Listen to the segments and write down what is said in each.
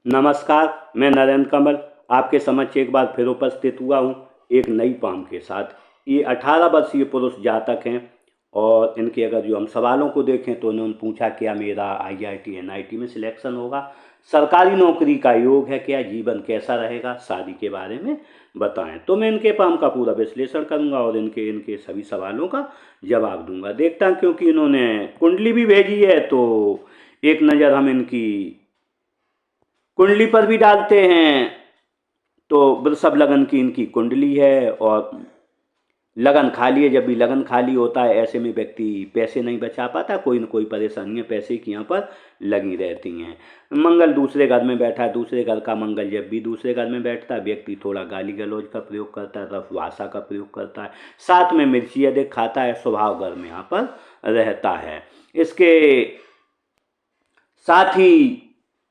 नमस्कार, मैं नरेंद्र कमल आपके समक्ष एक बार फिर उपस्थित हुआ हूँ एक नई पाम के साथ। ये 18 वर्षीय पुरुष जातक हैं और इनके अगर जो हम सवालों को देखें तो उन्होंने पूछा क्या मेरा आईआईटी एनआईटी में सिलेक्शन होगा, सरकारी नौकरी का योग है क्या, जीवन कैसा रहेगा, शादी के बारे में बताएं। तो मैं इनके पाम का पूरा विश्लेषण करूंगा और इनके इनके सभी सवालों का जवाब दूंगा। देखता हूँ क्योंकि इन्होंने कुंडली भी भेजी है तो एक नज़र हम इनकी कुंडली पर भी डालते हैं। तो वृषभ लगन की इनकी कुंडली है और लगन खाली है। जब भी लगन खाली होता है ऐसे में व्यक्ति पैसे नहीं बचा पाता, कोई ना कोई परेशानियां पैसे की यहाँ पर लगी रहती हैं। मंगल दूसरे घर में बैठा है, दूसरे घर का मंगल जब भी दूसरे घर में बैठता है व्यक्ति थोड़ा गाली गलौज का प्रयोग करता है, रफ भाषा का प्रयोग करता है, साथ में मिर्ची अधिक खाता है, स्वभाव घर में यहाँ पर रहता है। इसके साथ ही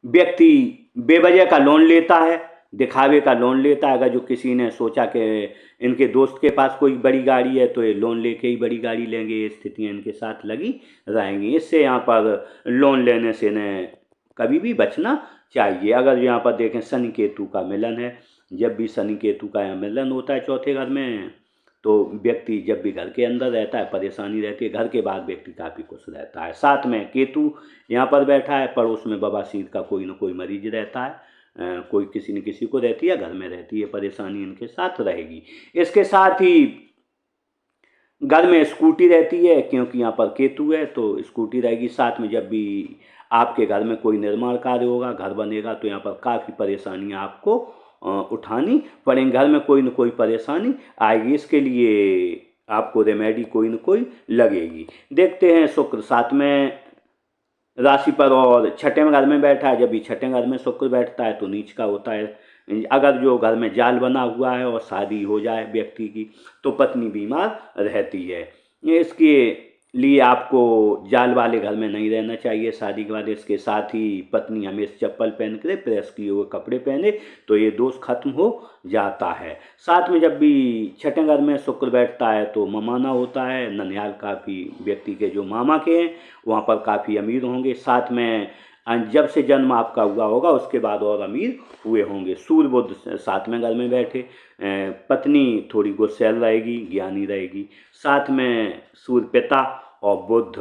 व्यक्ति बेवजह का लोन लेता है, दिखावे का लोन लेता है। अगर जो किसी ने सोचा कि इनके दोस्त के पास कोई बड़ी गाड़ी है तो ये लोन लेके ही बड़ी गाड़ी लेंगे, ये स्थितियाँ इनके साथ लगी रहेंगी। इससे यहाँ पर लोन लेने से इन्हें कभी भी बचना चाहिए। अगर यहाँ पर देखें शनि केतु का मिलन है, जब भी शनि केतु का यहाँ मिलन होता है चौथे घर में तो व्यक्ति जब भी घर के अंदर रहता है परेशानी रहती है, घर के बाद व्यक्ति काफ़ी खुश रहता है। साथ में केतु यहाँ पर बैठा है, पड़ोस में बवासीर का कोई ना कोई मरीज रहता है, कोई किसी न किसी को रहती है, घर में रहती है, परेशानी इनके साथ रहेगी। इसके साथ ही घर में स्कूटी रहती है, क्योंकि यहाँ पर केतु है तो स्कूटी रहेगी। साथ में जब भी आपके घर में कोई निर्माण कार्य होगा, घर बनेगा, तो यहाँ पर काफ़ी परेशानियाँ आपको उठानी पड़ेंगी। घर में कोई न कोई परेशानी आएगी, इसके लिए आपको रेमेडी कोई न कोई लगेगी। देखते हैं शुक्र साथ में राशि पर और छठे घर में बैठा है। जब भी छठे घर में शुक्र बैठता है तो नीच का होता है। अगर जो घर में जाल बना हुआ है और शादी हो जाए व्यक्ति की तो पत्नी बीमार रहती है। इसके लिए आपको जाल वाले घर में नहीं रहना चाहिए शादी के बाद। इसके साथ ही पत्नी हमेशा चप्पल पहन कर प्रेस किए हुए कपड़े पहने तो ये दोष खत्म हो जाता है। साथ में जब भी छठे घर में शुक्र बैठता है तो ममाना होता है। ननिहाल काफ़ी व्यक्ति के जो मामा के हैं वहाँ पर काफ़ी अमीर होंगे। साथ में जब से जन्म आपका हुआ होगा उसके बाद और अमीर हुए होंगे। सूर्य बुध साथ में घर में बैठे, पत्नी थोड़ी गुस्सैल रहेगी, ज्ञानी रहेगी। साथ में सूर्य पिता और बुध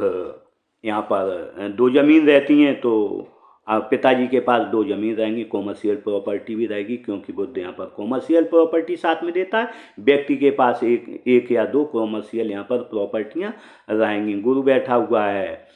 यहाँ पर दो जमीन रहती हैं तो पिताजी के पास दो जमीन रहेंगी, कॉमर्शियल प्रॉपर्टी भी रहेगी, क्योंकि बुध यहाँ पर कॉमर्शियल प्रॉपर्टी साथ में देता है। व्यक्ति के पास एक या दो कॉमर्शियल यहाँ पर प्रॉपर्टियाँ रहेंगी। गुरु बैठा हुआ है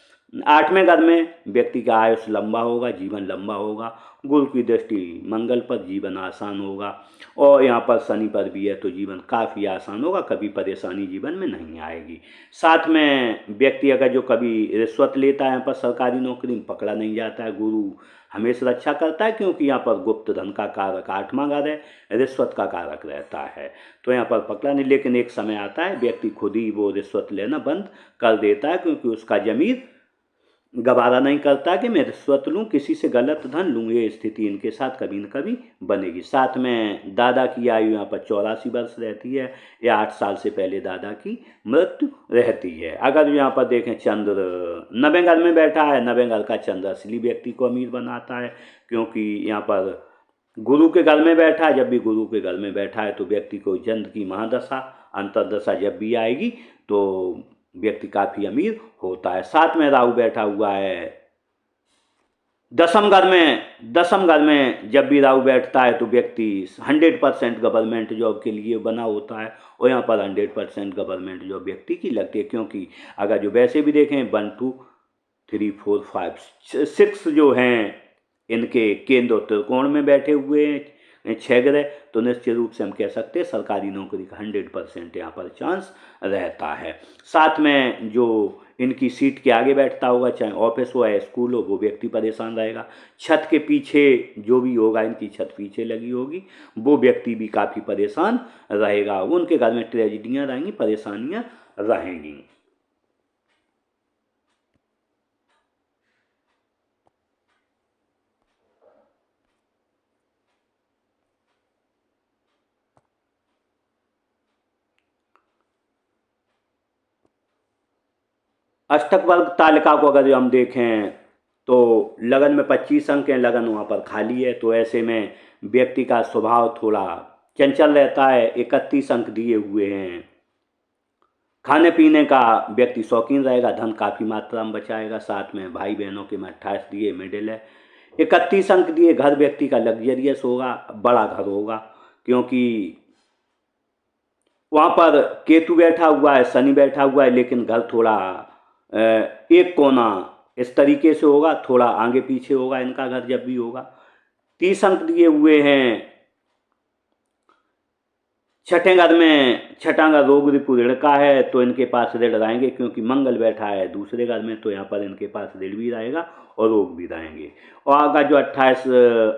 आठवें घर में, व्यक्ति का आयुष लंबा होगा, जीवन लंबा होगा। गुरु की दृष्टि मंगल पर, जीवन आसान होगा। और यहाँ पर शनि पर भी है तो जीवन काफ़ी आसान होगा, कभी परेशानी जीवन में नहीं आएगी। साथ में व्यक्ति अगर जो कभी रिश्वत लेता है यहाँ पर सरकारी नौकरी में पकड़ा नहीं जाता है। गुरु हमेशा रक्षा करता है, क्योंकि यहाँ पर गुप्त धन का कारक आठवां घर है, रिश्वत का कारक रहता है तो यहाँ पर पकड़ा नहीं। लेकिन एक समय आता है व्यक्ति खुद ही वो रिश्वत लेना बंद कर देता है, क्योंकि उसका जमीर गवारा नहीं करता कि मैं रिश्वत लूँ, किसी से गलत धन लूँ। ये स्थिति इनके साथ कभी न कभी बनेगी। साथ में दादा की आयु यहाँ पर 84 वर्ष रहती है, या 8 साल से पहले दादा की मृत्यु रहती है। अगर यहाँ पर देखें चंद्र नवें घर में बैठा है, नवें घर का चंद्र असली व्यक्ति को अमीर बनाता है, क्योंकि यहाँ पर गुरु के घर में बैठा है। जब भी गुरु के घर में बैठा है तो व्यक्ति को चंद्र की महादशा अंतर्दशा जब भी आएगी तो व्यक्ति काफ़ी अमीर होता है। साथ में राहु बैठा हुआ है दसम घर में। दसम घर में जब भी राहु बैठता है तो व्यक्ति 100% गवर्नमेंट जॉब के लिए बना होता है, और यहाँ पर 100% गवर्नमेंट जॉब व्यक्ति की लगती है। क्योंकि अगर जो वैसे भी देखें 1 2 3 4 5 6 जो हैं इनके केंद्र त्रिकोण में बैठे हुए हैं 6 ग्रह, तो निश्चित रूप से हम कह सकते हैं सरकारी नौकरी का 100% यहाँ पर चांस रहता है। साथ में जो इनकी सीट के आगे बैठता होगा, चाहे ऑफिस हो या स्कूल हो, वो व्यक्ति परेशान रहेगा। छत के पीछे जो भी होगा, इनकी छत पीछे लगी होगी, वो व्यक्ति भी काफ़ी परेशान रहेगा। उनके घर में ट्रेजिडियाँ रहेंगी, परेशानियाँ रहेंगी। अष्टक वर्ग तालिका को अगर हम देखें तो लगन में 25 अंक हैं, लगन वहाँ पर खाली है, तो ऐसे में व्यक्ति का स्वभाव थोड़ा चंचल रहता है। 31 अंक दिए हुए हैं। खाने पीने का व्यक्ति शौकीन रहेगा, धन काफ़ी मात्रा में बचाएगा। साथ में भाई बहनों के में 28 दिए, मिडिल है। 31 अंक दिए, घर व्यक्ति का लग्जरियस होगा, बड़ा घर होगा, क्योंकि वहाँ पर केतु बैठा हुआ है, शनि बैठा हुआ है, लेकिन घर थोड़ा एक कोना इस तरीके से होगा, थोड़ा आगे पीछे होगा इनका घर जब भी होगा। 30 अंक दिए हुए हैं। छठे घर में, छठा घर रोग रिपु ऋण का है, तो इनके पास ऋण रहेंगे, क्योंकि मंगल बैठा है दूसरे घर में, तो यहाँ पर इनके पास ऋण भी रहेगा और रोग भी रहेंगे। और आगे जो 28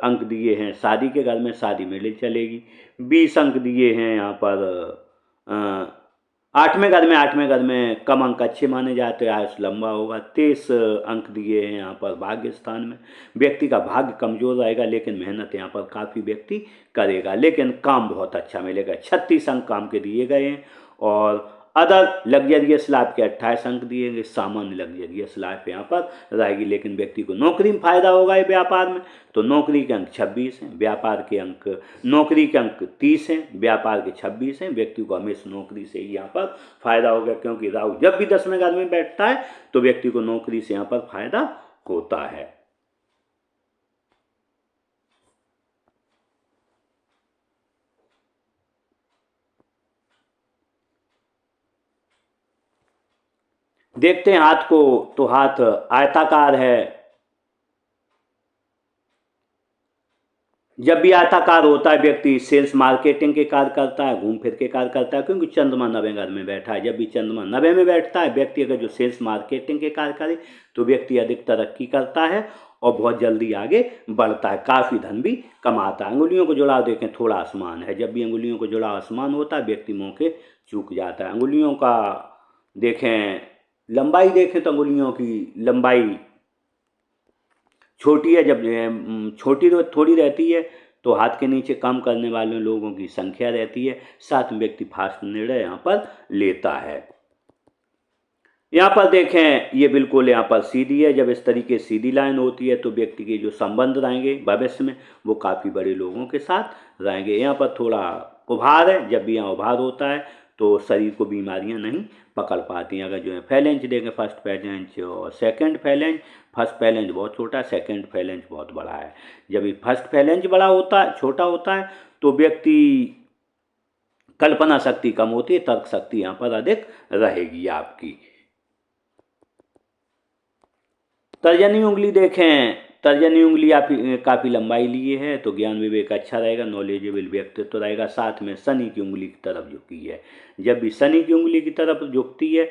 अंक दिए हैं, शादी के घर में शादी मिल चलेगी। 20 अंक दिए हैं यहाँ पर आठवें घर में कम अंक अच्छे माने जाते हैं, आयुष लंबा होगा। 23 अंक दिए हैं यहाँ पर भाग्य स्थान में। व्यक्ति का भाग्य कमजोर रहेगा, लेकिन मेहनत यहाँ पर काफ़ी व्यक्ति करेगा, लेकिन काम बहुत अच्छा मिलेगा। 36 अंक काम के दिए गए हैं। और अदर लग्जरियस लाइफ के 28 अंक दिए गए। सामान्य लग्जरियस लाइफ यहाँ पर रहेगी, लेकिन व्यक्ति को नौकरी में फायदा होगा ये व्यापार में, तो नौकरी के अंक 26 हैं, व्यापार के अंक, नौकरी के अंक 30 हैं, व्यापार के 26 हैं। व्यक्ति को हमेशा नौकरी से ही यहाँ पर फायदा होगा, क्योंकि राहु जब भी 10वें घर में बैठता है तो व्यक्ति को नौकरी से यहाँ पर फायदा होता है। देखते हैं हाथ को, तो हाथ आयताकार है। जब भी आयताकार होता है व्यक्ति सेल्स मार्केटिंग के कार्य करता है, घूम फिर के कार्य करता है, क्योंकि चंद्रमा 9वें घर में बैठा है। जब भी चंद्रमा 9वें में बैठता है, व्यक्ति अगर जो सेल्स मार्केटिंग के कार्य करे तो व्यक्ति अधिक तरक्की करता है और बहुत जल्दी आगे बढ़ता है, काफ़ी धन भी कमाता है। अंगुलियों को जुड़ाव देखें, थोड़ा आसमान है। जब भी अंगुलियों को जुड़ाव आसमान होता है, व्यक्ति मौके चूक जाता है। अंगुलियों का देखें, लंबाई देखें तो अंगुलियों की लंबाई छोटी है। जब छोटी थोड़ी रहती है तो हाथ के नीचे काम करने वाले लोगों की संख्या रहती है। साथ में व्यक्ति फास्ट निर्णय यहाँ पर लेता है। यहाँ पर देखें, ये बिल्कुल यहाँ पर सीधी है। जब इस तरीके सीधी लाइन होती है तो व्यक्ति के जो संबंध रहेंगे भविष्य में वो काफ़ी बड़े लोगों के साथ रहेंगे। यहाँ पर थोड़ा उभार है। जब भी यहाँ उभार होता है तो शरीर को बीमारियां नहीं पकड़ पाती हैं। अगर जो है फैलेंज देखें, फर्स्ट फैलेंज और सेकंड फैलेंज, फर्स्ट फैलेंज बहुत छोटा है, सेकंड फैलेंज बहुत बड़ा है। जब ये फर्स्ट फैलेंज बड़ा होता है, छोटा होता है, तो व्यक्ति कल्पना शक्ति कम होती है, तर्क शक्ति यहाँ पर अधिक रहेगी आपकी। तर्जनी उंगली देखें, तर्जनी उंगली आप काफ़ी लंबाई लिए है, तो ज्ञान विवेक अच्छा रहेगा, नॉलेजेबल व्यक्तित्व तो रहेगा। साथ में शनि की उंगली की तरफ झुकी है। जब भी शनि की उंगली की तरफ झुकती है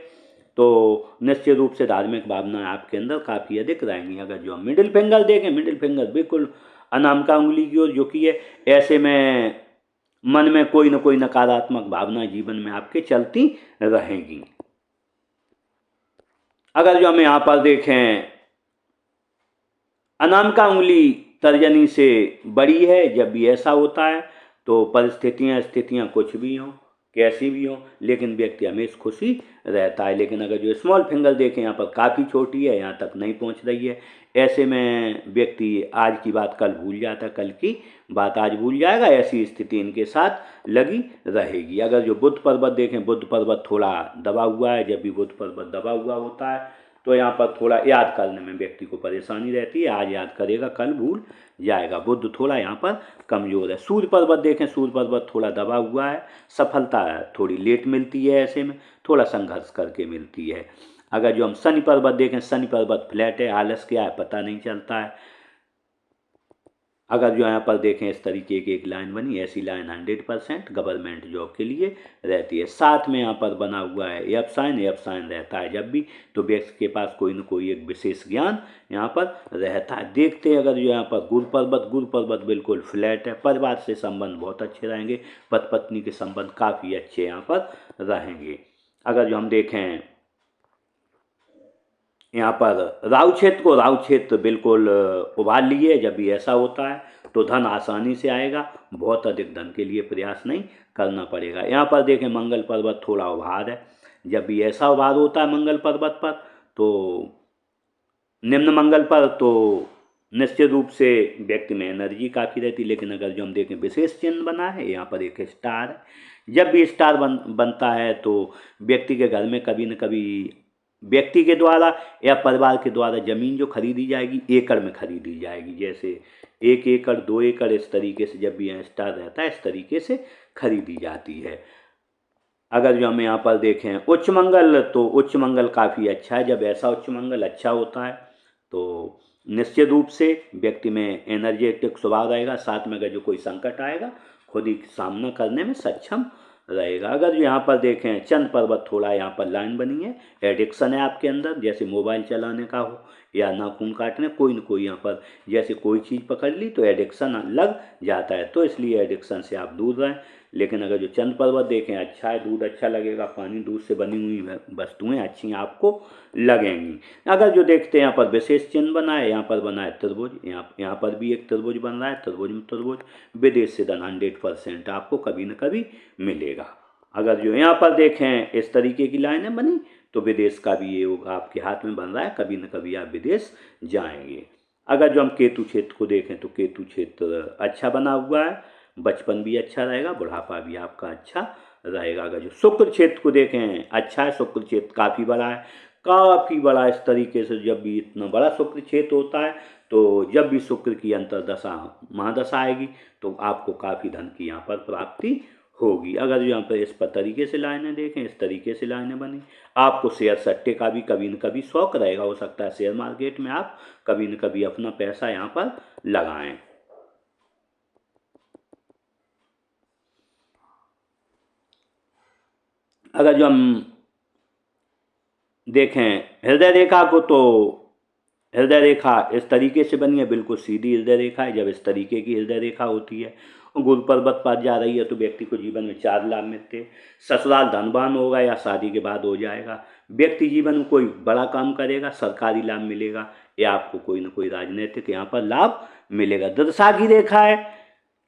तो निश्चित रूप से धार्मिक भावनाएं आपके अंदर काफ़ी अधिक रहेंगी। अगर जो हम मिडिल फिंगर देखें, मिडिल फिंगर बिल्कुल अनामिका उंगली की ओर झुकी है। ऐसे में मन में कोई न कोई नकारात्मक भावनाएं जीवन में आपके चलती रहेंगी। अगर जो हम यहाँ पर देखें, अनामिका उंगली तर्जनी से बड़ी है। जब भी ऐसा होता है तो परिस्थितियाँ स्थितियाँ कुछ भी हों, कैसी भी हों, लेकिन व्यक्ति हमेशा खुशी रहता है। लेकिन अगर जो स्मॉल फिंगर देखें, यहाँ पर काफ़ी छोटी है, यहाँ तक नहीं पहुँच रही है। ऐसे में व्यक्ति आज की बात कल भूल जाता है, कल की बात आज भूल जाएगा। ऐसी स्थिति इनके साथ लगी रहेगी। अगर जो बुध पर्वत देखें, बुध पर्वत थोड़ा दबा हुआ है। जब भी बुध पर्वत दबा हुआ होता है तो यहाँ पर थोड़ा याद करने में व्यक्ति को परेशानी रहती है। आज याद करेगा, कल भूल जाएगा। बुध थोड़ा यहाँ पर कमज़ोर है। सूर्य पर्वत देखें, सूर्य पर्वत थोड़ा दबा हुआ है। सफलता थोड़ी लेट मिलती है, ऐसे में थोड़ा संघर्ष करके मिलती है। अगर जो हम शनि पर्वत देखें, शनि पर्वत फ्लैट है, आलस क्या है पता नहीं चलता है। अगर जो यहाँ पर देखें, इस तरीके की एक लाइन बनी, ऐसी लाइन 100% गवर्नमेंट जॉब के लिए रहती है। साथ में यहाँ पर बना हुआ है एफ साइन रहता है जब भी, तो व्यक्ति के पास कोई न कोई एक विशेष ज्ञान यहाँ पर रहता है। देखते हैं, अगर जो यहाँ पर गुरु पर्वत बिल्कुल फ्लैट है। परिवार से संबंध बहुत अच्छे रहेंगे, पति पत्नी के संबंध काफ़ी अच्छे यहाँ पर रहेंगे। अगर जो हम देखें यहाँ पर राहु क्षेत्र बिल्कुल उभार लिए। जब भी ऐसा होता है तो धन आसानी से आएगा, बहुत अधिक धन के लिए प्रयास नहीं करना पड़ेगा। यहाँ पर देखें, मंगल पर्वत थोड़ा उभार है। जब भी ऐसा उभार होता है मंगल पर्वत पर तो निम्न मंगल पर तो निश्चित रूप से व्यक्ति में एनर्जी काफ़ी रहती है। लेकिन अगर जो हम देखें विशेष चिन्ह बना है, यहाँ पर एक स्टार है। जब भी स्टार बनता है तो व्यक्ति के घर में कभी न कभी व्यक्ति के द्वारा या परिवार के द्वारा जमीन जो खरीदी जाएगी एकड़ में खरीदी जाएगी। जैसे 1 एकड़ 2 एकड़ इस तरीके से जब भी यहाँ स्टार रहता है इस तरीके से खरीदी जाती है। अगर जो हम यहाँ पर देखें उच्च मंगल, तो उच्च मंगल काफ़ी अच्छा है। जब ऐसा उच्च मंगल अच्छा होता है तो निश्चित रूप से व्यक्ति में एनर्जेटिक स्वभाव रहेगा। साथ में अगर जो कोई संकट आएगा खुद ही सामना करने में सक्षम रहेगा। अगर जो यहाँ पर देखें चंद्र पर्वत, थोड़ा यहाँ पर लाइन बनी है, एडिक्शन है आपके अंदर, जैसे मोबाइल चलाने का हो या नाखून काटने, कोई न कोई यहाँ पर जैसे कोई चीज़ पकड़ ली तो एडिक्शन लग जाता है, तो इसलिए एडिक्शन से आप दूर रहें। लेकिन अगर जो चंद्र पर्वत देखें अच्छा है, दूध अच्छा लगेगा, पानी दूध से बनी हुई वस्तुएं अच्छी आपको लगेंगी। अगर जो देखते हैं यहाँ पर विशेष चिन्ह बना है, यहाँ पर बना है त्रिभुज, यहाँ पर भी एक त्रिभुज बन रहा है। त्रिभुज में त्रिभुज विदेश से धन 100% आपको कभी न कभी मिलेगा। अगर जो यहाँ पर देखें इस तरीके की लाइनें बनी तो विदेश का भी ये होगा, आपके हाथ में बन रहा है, कभी न कभी आप विदेश जाएंगे। अगर जो हम केतु क्षेत्र को देखें तो केतु क्षेत्र अच्छा बना हुआ है, बचपन भी अच्छा रहेगा, बुढ़ापा भी आपका अच्छा रहेगा। अगर जो शुक्र क्षेत्र को देखें अच्छा है, शुक्र क्षेत्र काफ़ी बड़ा है, काफ़ी बड़ा। इस तरीके से जब भी इतना बड़ा शुक्र क्षेत्र होता है तो जब भी शुक्र की अंतर्दशा महादशा आएगी तो आपको काफ़ी धन की यहाँ पर प्राप्ति होगी। अगर यहाँ पर इस पर तरीके से लाइनें देखें, इस तरीके से लाइनें बनी, आपको शेयर सट्टे का भी कभी न कभी शौक रहेगा। हो सकता है शेयर मार्केट में आप कभी न कभी अपना पैसा यहाँ पर लगाएं। अगर जो हम देखें हृदय रेखा को, तो हृदय रेखा इस तरीके से बनी है, बिल्कुल सीधी हृदय रेखा है। जब इस तरीके की हृदय रेखा होती है और गुरु पर्वत पर जा रही है तो व्यक्ति को जीवन में 4 लाभ मिलते हैं। ससुराल धनवान होगा या शादी के बाद हो जाएगा। व्यक्ति जीवन में कोई बड़ा काम करेगा, सरकारी लाभ मिलेगा, या आपको कोई ना कोई राजनीतिक यहाँ पर लाभ मिलेगा। दशा की रेखा है,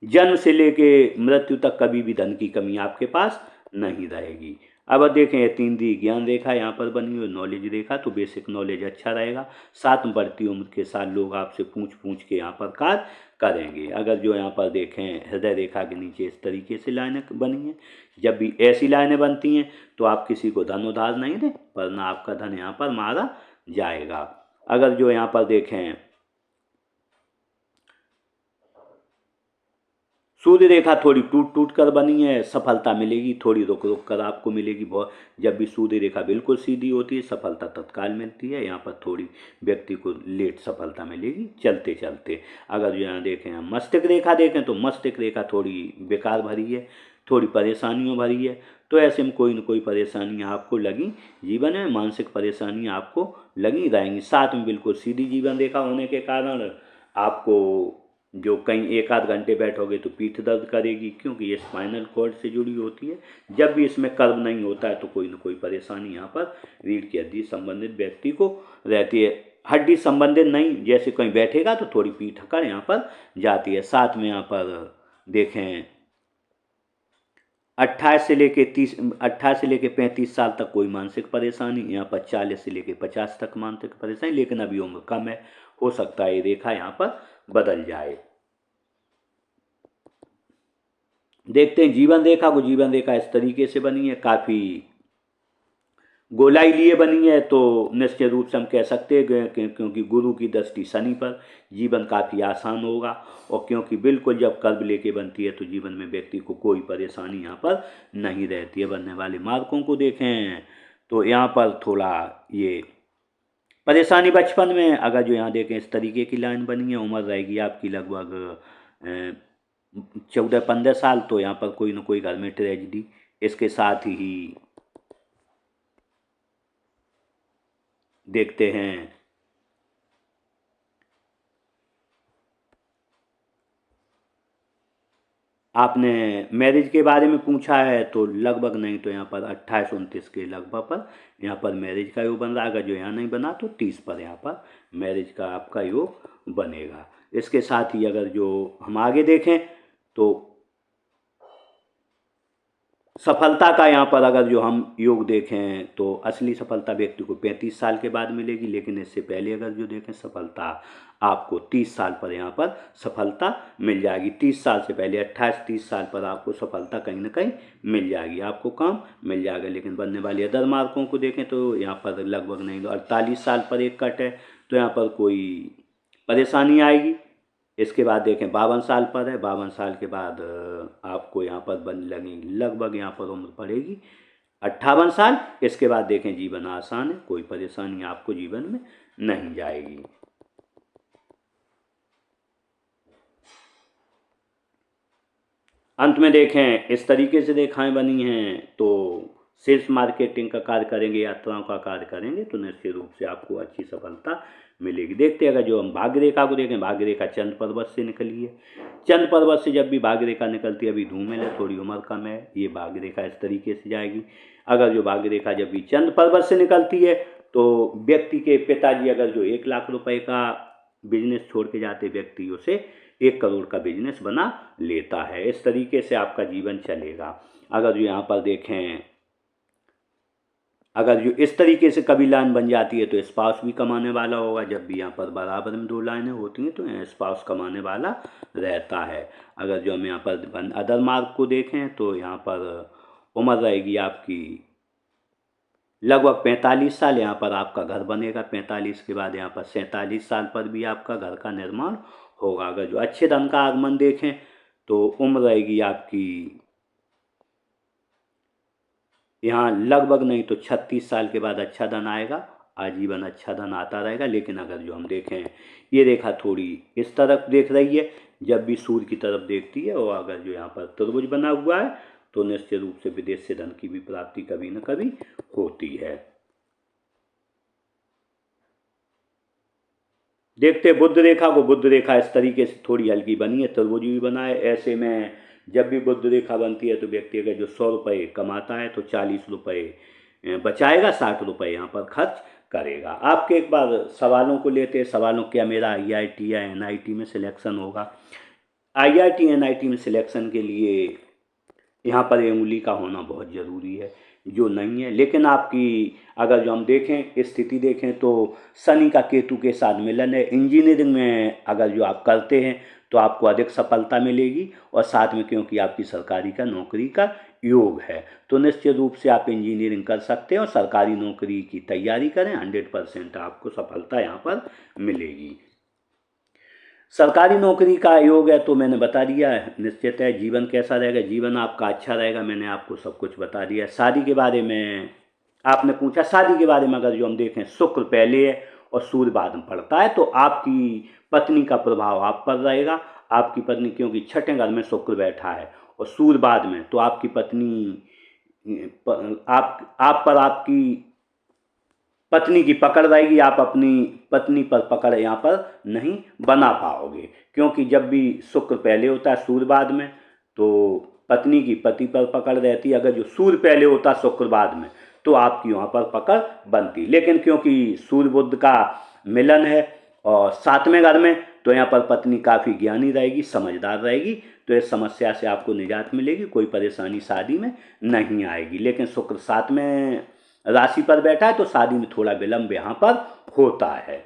जन्म से लेके मृत्यु तक कभी भी धन की कमी आपके पास नहीं रहेगी। अब देखें 3D ज्ञान रेखा यहाँ पर बनी हुई, नॉलेज रेखा, तो बेसिक नॉलेज अच्छा रहेगा। साथ में बढ़ती उम्र के साथ लोग आपसे पूछ पूछ के यहाँ पर कार्य करेंगे। अगर जो यहाँ पर देखें हृदय रेखा के नीचे इस तरीके से लाइनें बनी हैं, जब भी ऐसी लाइनें बनती हैं तो आप किसी को धन उधार नहीं दें, वरना आपका धन यहाँ पर मारा जाएगा। अगर जो यहाँ पर देखें सूर्य रेखा थोड़ी टूट टूट कर बनी है, सफलता मिलेगी, थोड़ी रुक रुक कर आपको मिलेगी। बहुत जब भी सूर्य रेखा बिल्कुल सीधी होती है सफलता तत्काल मिलती है, यहाँ पर थोड़ी व्यक्ति को लेट सफलता मिलेगी चलते चलते। अगर यहाँ देखें हम मस्तिष्क रेखा देखें तो मस्तिष्क रेखा थोड़ी बेकार भरी है, थोड़ी परेशानियों भरी है। तो ऐसे में कोई न कोई परेशानियाँ आपको लगी, जीवन में मानसिक परेशानियाँ आपको लगी रहेंगी। साथ में बिल्कुल सीधी जीवन रेखा होने के कारण आपको जो कहीं 1 आध घंटे बैठोगे तो पीठ दर्द करेगी, क्योंकि ये स्पाइनल कॉर्ड से जुड़ी होती है। जब भी इसमें कर्व नहीं होता है तो कोई ना कोई परेशानी यहाँ पर रीढ़ की हड्डी संबंधित व्यक्ति को रहती है। हड्डी संबंधित नहीं, जैसे कहीं बैठेगा तो थोड़ी पीठ अकड़ यहाँ पर जाती है। साथ में यहाँ पर देखें 28 से लेके 35 साल तक कोई मानसिक परेशानी, यहाँ पर 40 से लेके 50 तक मानसिक परेशानी, लेकिन अभी उम्र कम है, हो सकता है ये रेखा यहाँ पर बदल जाए। देखते हैं जीवन रेखा को। जीवन रेखा इस तरीके से बनी है, काफ़ी गोलाई लिए बनी है, तो निश्चित रूप से हम कह सकते हैं क्योंकि गुरु की दृष्टि शनि पर जीवन काफ़ी आसान होगा। और क्योंकि बिल्कुल जब कर्व लेके बनती है तो जीवन में व्यक्ति को कोई परेशानी यहाँ पर नहीं रहती है। बनने वाले मार्कों को देखें तो यहाँ पर थोड़ा ये परेशानी बचपन में, अगर जो यहाँ देखें इस तरीके की लाइन बनी है, उम्र रहेगी आपकी लगभग 14-15 साल, तो यहाँ पर कोई ना कोई घर में ट्रेजिडी। इसके साथ ही देखते हैं आपने मैरिज के बारे में पूछा है, तो लगभग नहीं तो यहाँ पर 28-29 के लगभग पर यहाँ पर मैरिज का योग बन रहा है। अगर जो यहाँ नहीं बना तो 30 पर यहाँ पर मैरिज का आपका योग बनेगा। इसके साथ ही अगर जो हम आगे देखें तो सफलता का यहाँ पर अगर जो हम योग देखें तो असली सफलता व्यक्ति को 35 साल के बाद मिलेगी, लेकिन इससे पहले अगर जो देखें सफलता आपको 30 साल पर यहाँ पर सफलता मिल जाएगी। 30 साल से पहले 28-30 साल पर आपको सफलता कहीं ना कहीं मिल जाएगी, आपको काम मिल जाएगा। लेकिन बनने वाले अदर मार्कों को देखें तो यहाँ पर लगभग नहीं, 48 साल पर एक कट है, तो यहाँ पर कोई परेशानी आएगी। इसके बाद देखें 52 साल पर है, 52 साल के बाद आपको यहाँ पर बन लगेगी, लगभग यहाँ पर उम्र पड़ेगी 58 साल। इसके बाद देखें जीवन आसान है, कोई परेशानी आपको जीवन में नहीं जाएगी। अंत में देखें इस तरीके से रेखाएं बनी हैं, तो सेल्स मार्केटिंग का कार्य करेंगे, यात्राओं का कार्य करेंगे, तो निश्चित रूप से आपको अच्छी सफलता मिलेगी। देखते हैं अगर जो हम भाग्य रेखा को देखें, भाग्य रेखा चंद्र पर्वत से निकली है। चंद्र पर्वत से जब भी भाग्य रेखा निकलती है, अभी धूमिल है, थोड़ी उम्र कम है, ये भाग्य रेखा इस तरीके से जाएगी। अगर जो भाग्य रेखा जब भी चंद्र पर्वत से निकलती है तो व्यक्ति के पिताजी अगर जो 1 लाख रुपए का बिजनेस छोड़ के जाते व्यक्ति उसे 1 करोड़ का बिजनेस बना लेता है। इस तरीके से आपका जीवन चलेगा। अगर जो यहाँ पर देखें, अगर जो इस तरीके से कभी लाइन बन जाती है तो स्पाउस भी कमाने वाला होगा। जब भी यहाँ पर बराबर में 2 लाइनें होती हैं तो यहाँ स्पाउस कमाने वाला रहता है। अगर जो हम यहाँ पर अदर मार्ग को देखें तो यहाँ पर उम्र रहेगी आपकी लगभग 45 साल, यहाँ पर आपका घर बनेगा। 45 के बाद यहाँ पर 47 साल पर भी आपका घर का निर्माण होगा। अगर जो अच्छे धन का आगमन देखें तो उम्र रहेगी आपकी यहाँ लगभग नहीं तो 36 साल के बाद अच्छा धन आएगा, आजीवन अच्छा धन आता रहेगा। लेकिन अगर जो हम देखें ये रेखा थोड़ी इस तरफ देख रही है, जब भी सूर्य की तरफ देखती है, और अगर जो यहाँ पर त्रिभुज बना हुआ है तो निश्चित रूप से विदेश से धन की भी प्राप्ति कभी न कभी होती है। देखते बुध रेखा को, बुध रेखा इस तरीके से थोड़ी हल्की बनी है, त्रिभुज भी बना है। ऐसे में जब भी बुध रेखा बनती है तो व्यक्ति अगर जो 100 रुपये कमाता है तो 40 रुपये बचाएगा, 60 रुपये यहाँ पर खर्च करेगा। आपके एक बार सवालों को लेते हैं। सवालों क्या मेरा IIT या NIT में सिलेक्शन होगा? IIT NIT में सिलेक्शन के लिए यहाँ पर उंगली का होना बहुत ज़रूरी है, जो नहीं है। लेकिन आपकी अगर जो हम देखें स्थिति देखें तो शनि का केतु के साथ मिलन है। इंजीनियरिंग में अगर जो आप करते हैं तो आपको अधिक सफलता मिलेगी, और साथ में क्योंकि आपकी सरकारी का नौकरी का योग है तो निश्चित रूप से आप इंजीनियरिंग कर सकते हैं और सरकारी नौकरी की तैयारी करें। 100% आपको सफलता यहाँ पर मिलेगी। सरकारी नौकरी का योग है तो मैंने बता दिया है। निश्चित है जीवन कैसा रहेगा, जीवन आपका अच्छा रहेगा, मैंने आपको सब कुछ बता दिया। शादी के बारे में आपने पूछा, शादी के बारे में अगर जो हम देखें शुक्र पहले है और सूर्य बाद में पड़ता है तो आपकी पत्नी का प्रभाव आप पर रहेगा। आपकी पत्नी क्योंकि छठे घर में शुक्र बैठा है और सूर्य बाद में, तो आपकी पत्नी आप पर आपकी पत्नी की पकड़ रहेगी। आप अपनी पत्नी पर पकड़ यहाँ पर नहीं बना पाओगे, क्योंकि जब भी शुक्र पहले होता है सूर्य बाद में तो पत्नी की पति पर पकड़ रहती है। अगर जो सूर्य पहले होता शुक्र बाद में तो आपकी वहाँ पर पकड़ बनती। लेकिन क्योंकि सूर्य बुध का मिलन है और 7वें घर में, तो यहाँ पर पत्नी काफ़ी ज्ञानी रहेगी, समझदार रहेगी, तो इस समस्या से आपको निजात मिलेगी, कोई परेशानी शादी में नहीं आएगी। लेकिन शुक्र 7वें राशि पर बैठा है तो शादी में थोड़ा विलंब यहाँ पर होता है।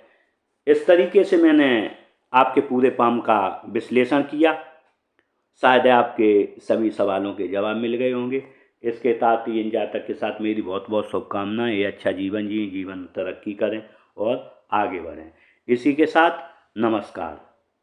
इस तरीके से मैंने आपके पूरे पाम का विश्लेषण किया। शायद आपके सभी सवालों के जवाब मिल गए होंगे। इसके साथ ही इन जातक के साथ मेरी बहुत बहुत शुभकामनाएं। ये अच्छा जीवन जिए, जीवन तरक्की करें और आगे बढ़ें। इसी के साथ नमस्कार।